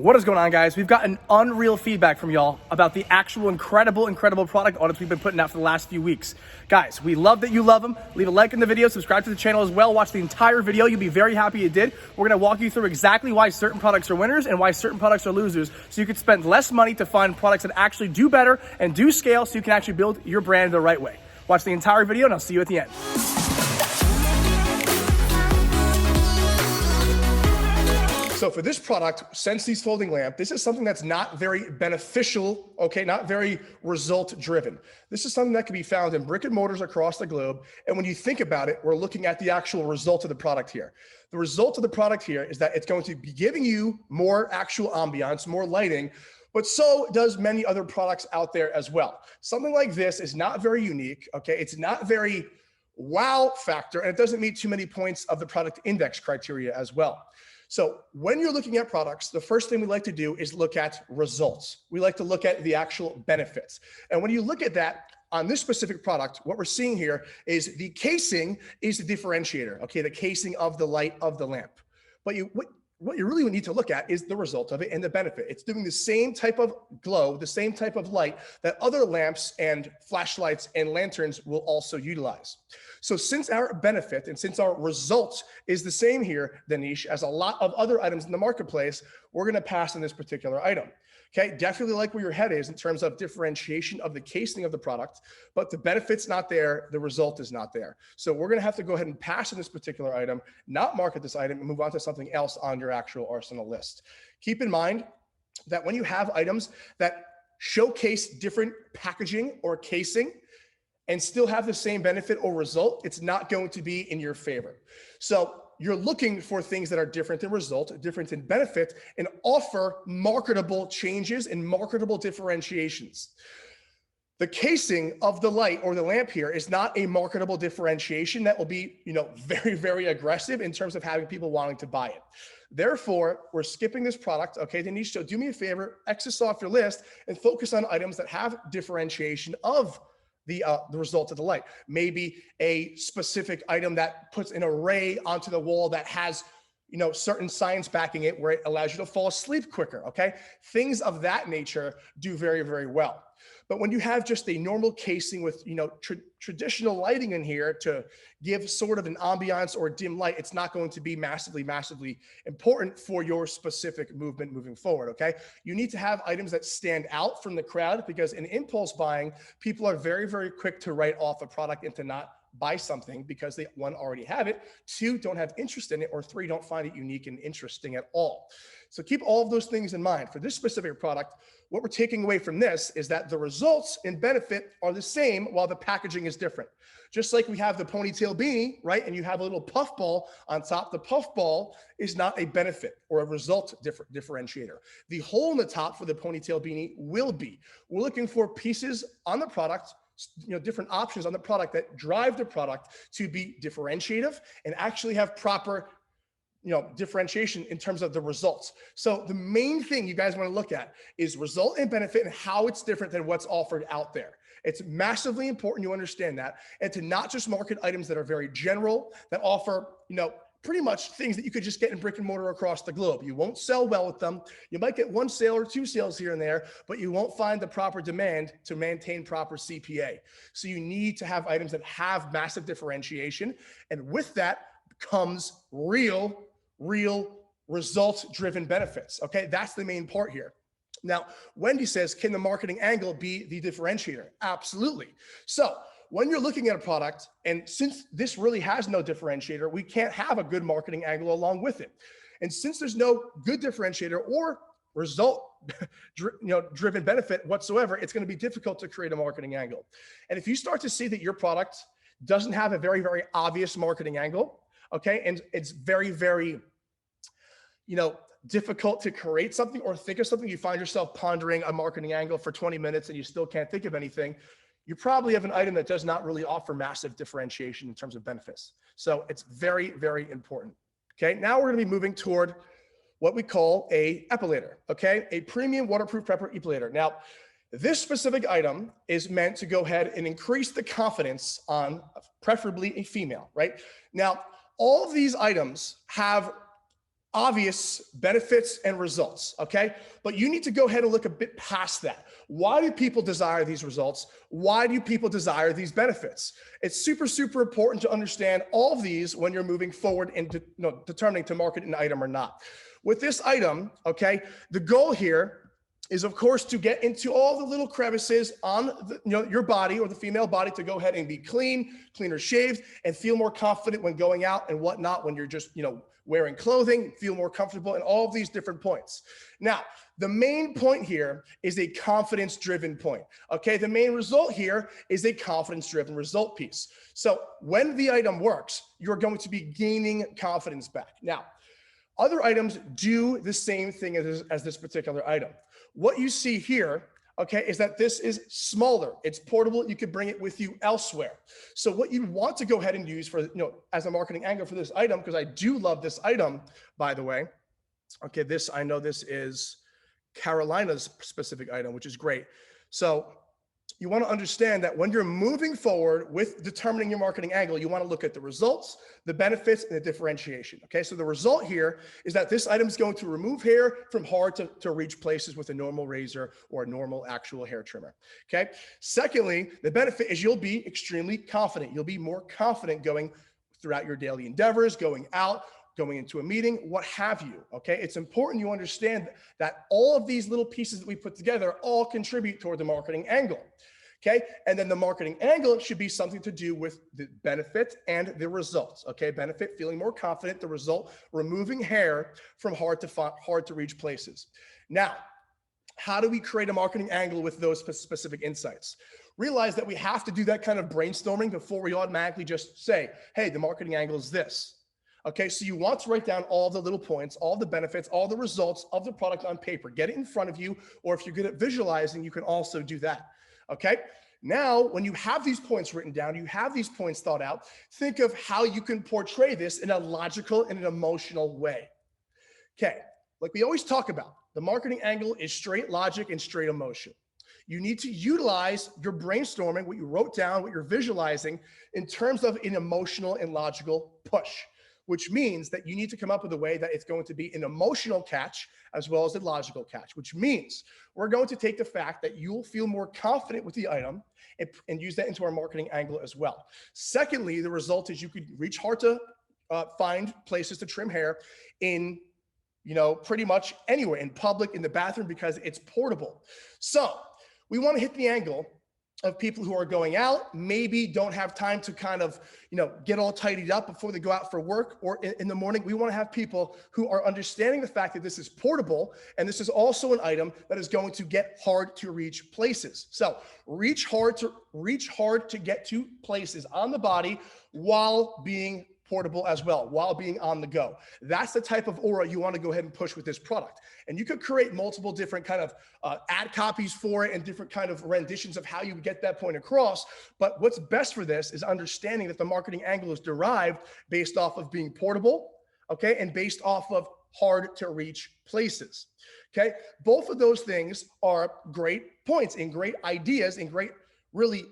What is going on, guys? We've gotten unreal feedback from y'all about the actual incredible product audits we've been putting out for the last few weeks. Guys, we love that you love them. Leave a like in the video, subscribe to the channel as well. Watch the entire video. You'll be very happy you did. We're gonna walk you through exactly why certain products are winners and why certain products are losers, so you can spend less money to find products that actually do better and do scale, so you can actually build your brand the right way. Watch the entire video and I'll see you at the end. So for this product, Sensi's folding lamp, this is something that's not very beneficial, okay, not very result driven. This is something that can be found in brick and mortars across the globe. And when you think about it, we're looking at the actual result of the product here. The result of the product here is that it's going to be giving you more actual ambiance, more lighting, but so does many other products out there as well. Something like this is not very unique, okay? It's not very wow factor, and it doesn't meet too many points of the product index criteria as well. So when you're looking at products, the first thing we like to do is look at results. We like to look at the actual benefits. And when you look at that on this specific product, what we're seeing here is the casing is the differentiator, okay? The casing of the light of the lamp. But what you really need to look at is the result of it and the benefit. It's doing the same type of glow, the same type of light that other lamps and flashlights and lanterns will also utilize. So since our benefit and since our result is the same here, Danish, as a lot of other items in the marketplace, we're gonna pass on this particular item. Okay, definitely like where your head is in terms of differentiation of the casing of the product, but the benefit's not there, the result is not there. So we're gonna have to go ahead and pass on this particular item, not market this item, and move on to something else on your actual arsenal list. Keep in mind that when you have items that showcase different packaging or casing and still have the same benefit or result, it's not going to be in your favor. So you're looking for things that are different in result, different in benefit, and offer marketable changes and marketable differentiations. The casing of the light or the lamp here is not a marketable differentiation that will be, very, very aggressive in terms of having people wanting to buy it. Therefore, we're skipping this product, okay, Danish? So do me a favor, X this off your list and focus on items that have differentiation of the result of the light. Maybe a specific item that puts an array onto the wall that has, certain science backing it where it allows you to fall asleep quicker, okay? Things of that nature do very, very well. But when you have just a normal casing with, traditional lighting in here to give sort of an ambiance or dim light, it's not going to be massively, massively important for your specific movement moving forward, okay? You need to have items that stand out from the crowd, because in impulse buying, people are very, very quick to write off a product and to not buy something because they, one, already have it, two, don't have interest in it, or three, don't find it unique and interesting at all. So keep all of those things in mind. For this specific product, what we're taking away from this is that the results and benefit are the same while the packaging is different. Just like we have the ponytail beanie, right? And you have a little puff ball on top. The puff ball is not a benefit or a result differentiator. The hole in the top for the ponytail beanie will be. We're looking for pieces on the product, different options on the product that drive the product to be differentiative and actually have proper differentiation in terms of the results. So the main thing you guys want to look at is result and benefit and how it's different than what's offered out there. It's massively important you understand that, and to not just market items that are very general, that offer, pretty much things that you could just get in brick and mortar across the globe. You won't sell well with them. You might get one sale or two sales here and there, but you won't find the proper demand to maintain proper CPA. So you need to have items that have massive differentiation. And with that comes real results-driven benefits, okay? That's the main part here. Now, Wendy says, can the marketing angle be the differentiator? Absolutely. So when you're looking at a product, and since this really has no differentiator, we can't have a good marketing angle along with it. And since there's no good differentiator or result driven benefit whatsoever, it's going to be difficult to create a marketing angle. And if you start to see that your product doesn't have a very, very obvious marketing angle, okay, and it's very, very, difficult to create something or think of something, you find yourself pondering a marketing angle for 20 minutes and you still can't think of anything, you probably have an item that does not really offer massive differentiation in terms of benefits. So it's very, very important. Okay, now we're going to be moving toward what we call a epilator, okay? A premium waterproof prepper epilator. Now, this specific item is meant to go ahead and increase the confidence on preferably a female, right? Now, all of these items have obvious benefits and results, okay? But you need to go ahead and look a bit past that. Why do people desire these results? Why do people desire these benefits? It's super, super important to understand all of these when you're moving forward into determining to market an item or not. With this item, okay, the goal here is, of course, to get into all the little crevices on the, your body or the female body to go ahead and be cleaner shaved, and feel more confident when going out and whatnot, when you're just, wearing clothing, feel more comfortable, and all of these different points. Now, the main point here is a confidence-driven point, okay? The main result here is a confidence-driven result piece. So when the item works, you're going to be gaining confidence back. Now, other items do the same thing as this particular item. What you see here, okay, is that this is smaller. It's portable. You could bring it with you elsewhere. So what you want to go ahead and use for, as a marketing angle for this item, because I do love this item, by the way. Okay, I know this is Carolina's specific item, which is great. So you want to understand that when you're moving forward with determining your marketing angle, you want to look at the results, the benefits, and the differentiation. Okay, so the result here is that this item is going to remove hair from hard to reach places with a normal razor or a normal actual hair trimmer. Okay, secondly, the benefit is you'll be extremely confident. You'll be more confident going throughout your daily endeavors, going out, going into a meeting, what have you, okay? It's important you understand that all of these little pieces that we put together all contribute toward the marketing angle, okay? And then the marketing angle should be something to do with the benefit and the results, okay? Benefit, feeling more confident. The result, removing hair from hard to reach places. Now, how do we create a marketing angle with those specific insights? Realize that we have to do that kind of brainstorming before we automatically just say, hey, the marketing angle is this. Okay, so you want to write down all the little points, all the benefits, all the results of the product on paper. Get it in front of you, or if you're good at visualizing, you can also do that. Okay, now when you have these points written down, you have these points thought out, think of how you can portray this in a logical and an emotional way. Okay, like we always talk about, the marketing angle is straight logic and straight emotion. You need to utilize your brainstorming, what you wrote down, what you're visualizing, in terms of an emotional and logical push, which means that you need to come up with a way that it's going to be an emotional catch as well as a logical catch, which means we're going to take the fact that you'll feel more confident with the item and use that into our marketing angle as well. Secondly, the result is you could reach hard to find places to trim hair in, pretty much anywhere, in public, in the bathroom, because it's portable. So we want to hit the angle of people who are going out, maybe don't have time to kind of, get all tidied up before they go out for work or in the morning. We want to have people who are understanding the fact that this is portable, and this is also an item that is going to get hard to reach places. So reach hard to get to places on the body while being portable as well, while being on the go. That's the type of aura you want to go ahead and push with this product. And you could create multiple different kind of ad copies for it and different kind of renditions of how you get that point across. But what's best for this is understanding that the marketing angle is derived based off of being portable, okay, and based off of hard to reach places, okay? Both of those things are great points and great ideas and great, really,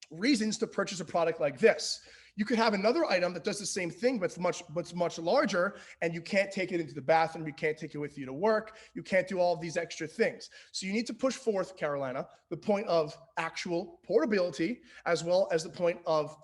reasons to purchase a product like this. You could have another item that does the same thing, but it's much larger, and you can't take it into the bathroom. You can't take it with you to work. You can't do all of these extra things. So you need to push forth, Carolina, the point of actual portability, as well as the point of,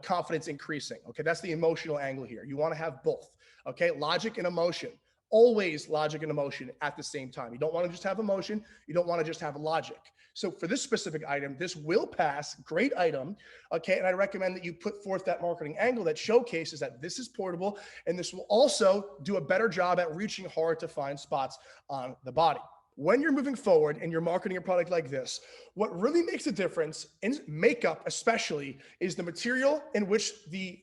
confidence increasing. Okay, that's the emotional angle here. You want to have both. Okay, logic and emotion. Always logic and emotion at the same time. You don't want to just have emotion. You don't want to just have logic. So for this specific item, this will pass, great item, okay? And I recommend that you put forth that marketing angle that showcases that this is portable, and this will also do a better job at reaching hard to find spots on the body. When you're moving forward and you're marketing a product like this, what really makes a difference in makeup especially is the material in which the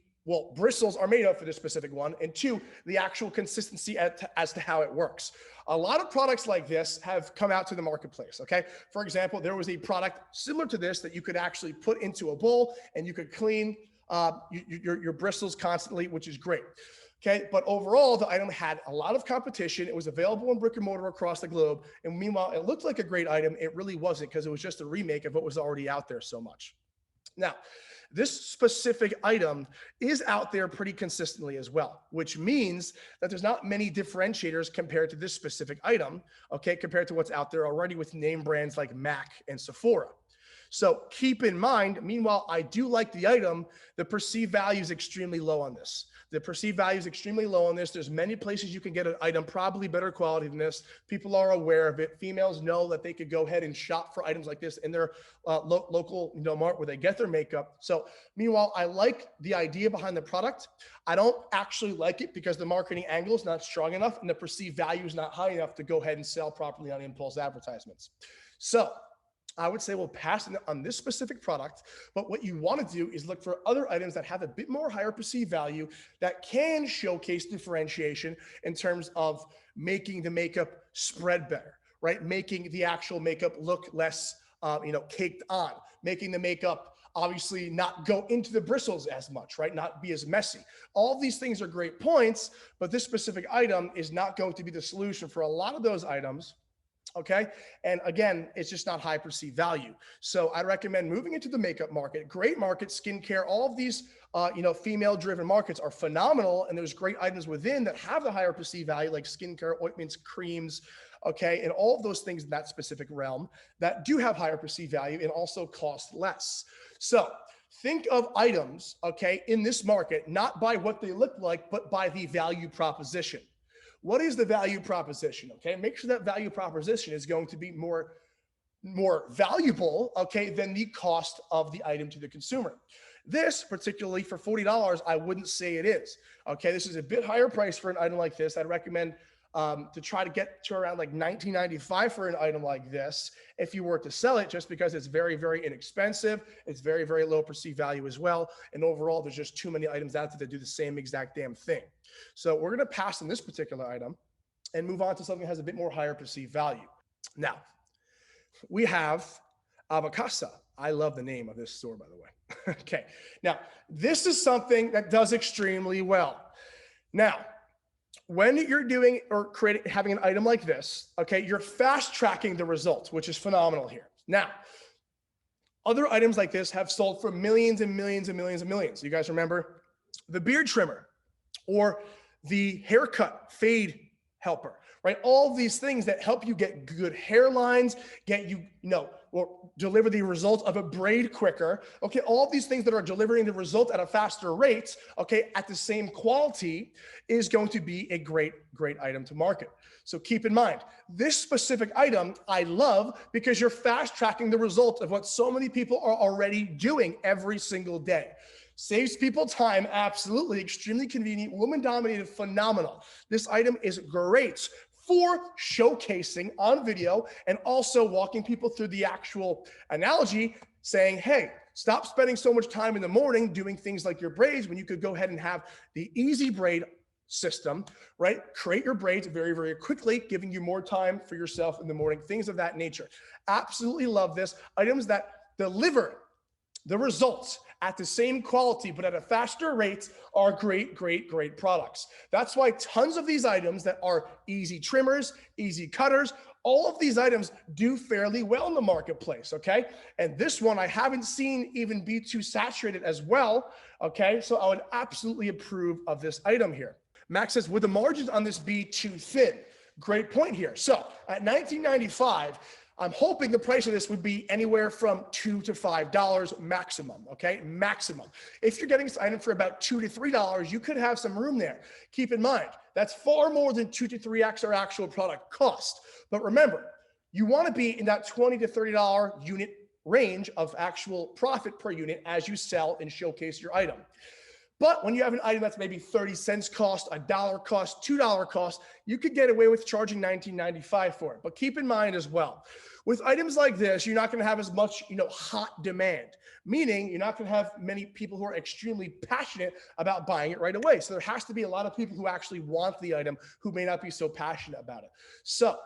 bristles are made of for this specific one, and two, the actual consistency as to how it works. A lot of products like this have come out to the marketplace, okay? For example, there was a product similar to this that you could actually put into a bowl and you could clean your bristles constantly, which is great. Okay, but overall, the item had a lot of competition. It was available in brick and mortar across the globe. And meanwhile, it looked like a great item. It really wasn't, because it was just a remake of what was already out there so much. Now, this specific item is out there pretty consistently as well, which means that there's not many differentiators compared to this specific item, okay, compared to what's out there already with name brands like MAC and Sephora. So keep in mind, meanwhile, I do like the item, the perceived value is extremely low on this. The perceived value is extremely low on this. There's many places you can get an item, probably better quality than this. People are aware of it. Females know that they could go ahead and shop for items like this in their local mart where they get their makeup. So meanwhile, I like the idea behind the product. I don't actually like it because the marketing angle is not strong enough and the perceived value is not high enough to go ahead and sell properly on impulse advertisements. So I would say we'll pass on this specific product, but what you want to do is look for other items that have a bit more higher perceived value that can showcase differentiation in terms of making the makeup spread better, right? Making the actual makeup look less, caked on, making the makeup obviously not go into the bristles as much, right? Not be as messy. All these things are great points, but this specific item is not going to be the solution for a lot of those items. Okay. And again, it's just not high perceived value. So I recommend moving into the makeup market. Great market, skincare, all of these, female driven markets are phenomenal. And there's great items within that have the higher perceived value, like skincare, ointments, creams, okay, and all of those things in that specific realm that do have higher perceived value and also cost less. So think of items, okay, in this market, not by what they look like, but by the value proposition. What is the value proposition? Okay, make sure that value proposition is going to be more valuable, okay, than the cost of the item to the consumer. This, particularly for $40, I wouldn't say it is. Okay, this is a bit higher price for an item like this. I'd recommend to try to get to around like $19.95 for an item like this if you were to sell it, just because it's very, very inexpensive. It's very, very low perceived value as well. And overall, there's just too many items out there that do the same exact damn thing. So we're going to pass on this particular item and move on to something that has a bit more higher perceived value. Now, we have Avocasa. I love the name of this store, by the way. Okay. Now, this is something that does extremely well. Now, when you're doing or having an item like this, okay, you're fast tracking the results, which is phenomenal here. Now, other items like this have sold for millions and millions and millions and millions. You guys remember the beard trimmer or the haircut fade helper, right? All of these things that help you get good hairlines, get you, or deliver the result of a braid quicker. Okay, all of these things that are delivering the result at a faster rate, okay, at the same quality is going to be a great, great item to market. So keep in mind, this specific item I love because you're fast tracking the result of what so many people are already doing every single day. Saves people time, absolutely, extremely convenient, woman-dominated, phenomenal. This item is great for showcasing on video and also walking people through the actual analogy, saying, hey, stop spending so much time in the morning doing things like your braids when you could go ahead and have the easy braid system, right? Create your braids very, very quickly, giving you more time for yourself in the morning, things of that nature. Absolutely love this. Items that deliver the results at the same quality, but at a faster rate are great, great, great products. That's why tons of these items that are easy trimmers, easy cutters, all of these items do fairly well in the marketplace, okay? And this one I haven't seen even be too saturated as well, okay? So I would absolutely approve of this item here. Max says, would the margins on this be too thin? Great point here. So at $19.95, I'm hoping the price of this would be anywhere from $2 to $5 maximum, okay? Maximum. If you're getting this item for about $2 to $3, you could have some room there. Keep in mind, that's far more than 2 to 3x our actual product cost. But remember, you want to be in that $20 to $30 unit range of actual profit per unit as you sell and showcase your item. But when you have an item that's maybe 30 cents cost, $1 cost, $2 cost, you could get away with charging $19.95 for it. But keep in mind as well, with items like this, you're not going to have as much, hot demand, meaning you're not going to have many people who are extremely passionate about buying it right away. So there has to be a lot of people who actually want the item who may not be so passionate about it. So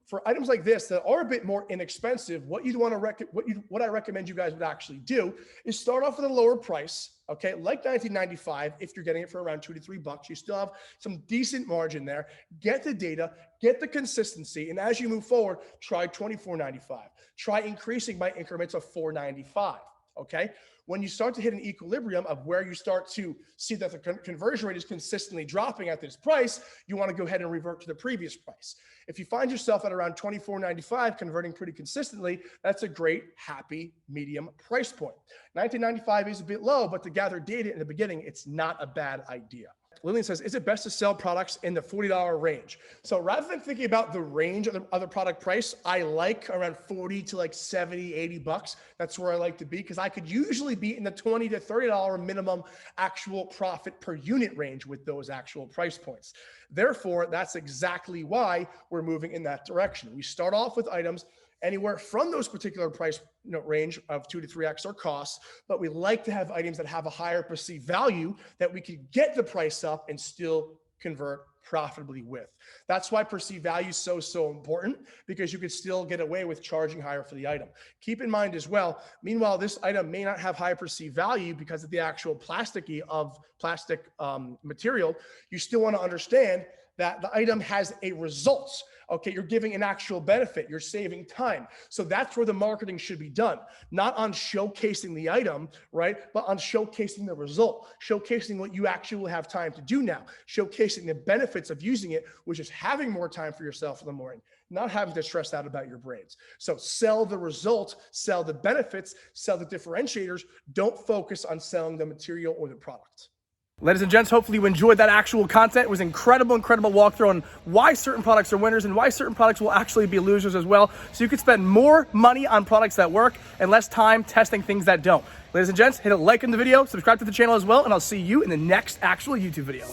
for items like this that are a bit more inexpensive, what I recommend you guys would actually do is start off with a lower price. Okay, like $19.95, if you're getting it for around $2 to $3, you still have some decent margin there. Get the data, get the consistency, and as you move forward, try $24.95. Try increasing by increments of $4.95. okay? When you start to hit an equilibrium of where you start to see that the conversion rate is consistently dropping at this price, you want to go ahead and revert to the previous price. If you find yourself at around $24.95 converting pretty consistently, that's a great, happy, medium price point. $19.95 is a bit low, but to gather data in the beginning, it's not a bad idea. Lillian says, is it best to sell products in the $40 range? So rather than thinking about the range of the other product price, I like around 40 to like 70, 80 bucks. That's where I like to be, because I could usually be in the $20 to $30 minimum actual profit per unit range with those actual price points. Therefore, that's exactly why we're moving in that direction. We start off with items anywhere from those particular price range of 2 to 3x our costs, but we like to have items that have a higher perceived value that we could get the price up and still convert profitably with. That's why perceived value is so important, because you could still get away with charging higher for the item. Keep in mind as well, meanwhile, this item may not have high perceived value because of the actual plastic material. You still want to understand that the item has a result. Okay, you're giving an actual benefit, you're saving time. So that's where the marketing should be done, not on showcasing the item, right? But on showcasing the result, showcasing what you actually will have time to do now, showcasing the benefits of using it, which is having more time for yourself in the morning, not having to stress out about your braids. So sell the result, sell the benefits, sell the differentiators. Don't focus on selling the material or the product. Ladies and gents, hopefully you enjoyed that actual content. It was incredible walkthrough on why certain products are winners and why certain products will actually be losers as well. So you could spend more money on products that work and less time testing things that don't. Ladies and gents, hit a like in the video, subscribe to the channel as well, and I'll see you in the next actual YouTube video.